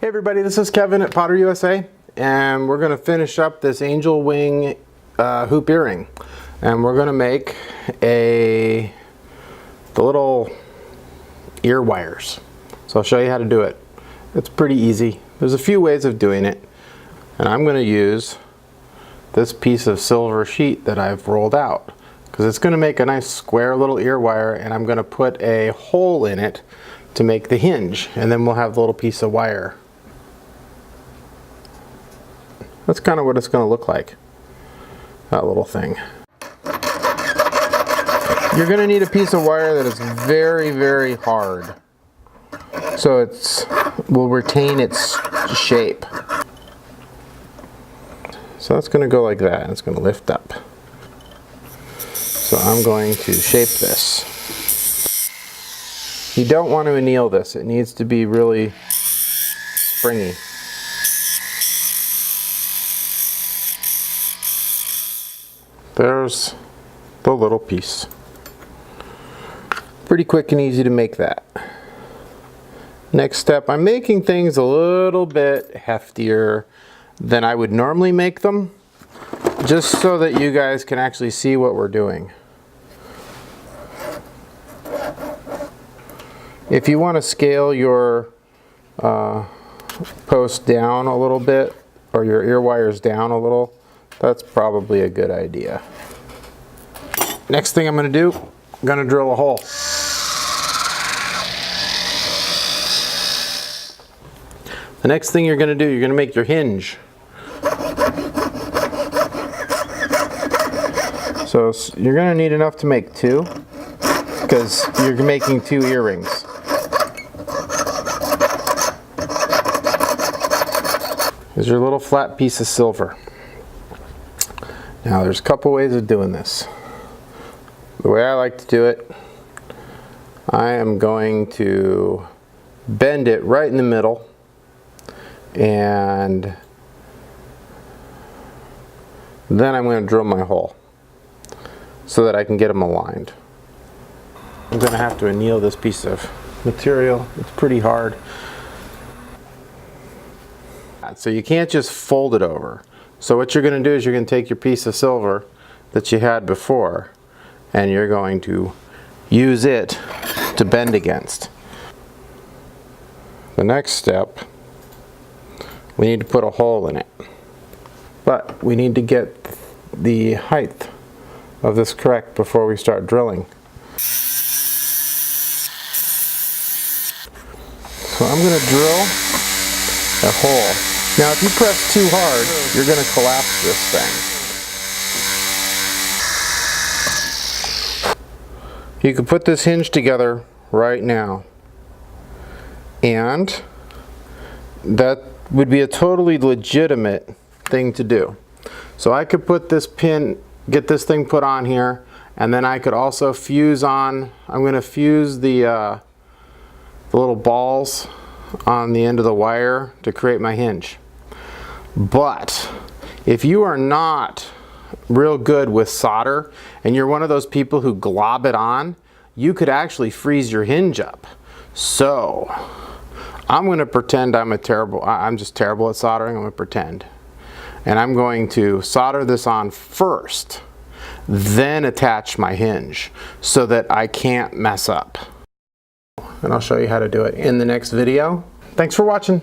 Hey everybody, this is Kevin at Potter USA, and we're going to finish up this angel wing hoop earring, and we're going to make the little ear wires. So I'll show you how to do it. It's pretty easy. There's a few ways of doing it, and I'm going to use this piece of silver sheet that I've rolled out because it's going to make a nice square little ear wire, and I'm going to put a hole in it to make the hinge, and then we'll have the little piece of wire. That's kind of what it's going to look like, that little thing. You're going to need a piece of wire that is very, very hard, so it will retain its shape. So that's going to go like that, and it's going to lift up. So I'm going to shape this. You don't want to anneal this. It needs to be really springy. There's the little piece. Pretty quick and easy to make that. Next step, I'm making things a little bit heftier than I would normally make them, just so that you guys can actually see what we're doing. If you want to scale your post down a little bit, or your ear wires down a little, that's probably a good idea. Next thing I'm going to do, I'm going to drill a hole. The next thing you're going to do, you're going to make your hinge. So you're going to need enough to make two, because you're making two earrings. Here's your little flat piece of silver. Now there's a couple ways of doing this. The way I like to do it, I am going to bend it right in the middle, and then I'm going to drill my hole so that I can get them aligned. I'm going to have to anneal this piece of material. It's pretty hard. So you can't just fold it over. So what you're going to do is you're going to take your piece of silver that you had before, and you're going to use it to bend against. The next step, we need to put a hole in it. But we need to get the height of this correct before we start drilling. So I'm going to drill a hole. Now if you press too hard, you're going to collapse this thing. You can put this hinge together right now, and that would be a totally legitimate thing to do. So I could put this pin, get this thing put on here, and then I could also fuse on, I'm going to fuse the little balls on the end of the wire to create my hinge. But if you are not real good with solder and you're one of those people who glob it on, you could actually freeze your hinge up. So I'm going to pretend I'm just terrible at soldering. I'm going to pretend. And I'm going to solder this on first, then attach my hinge so that I can't mess up. And I'll show you how to do it in the next video. Thanks for watching.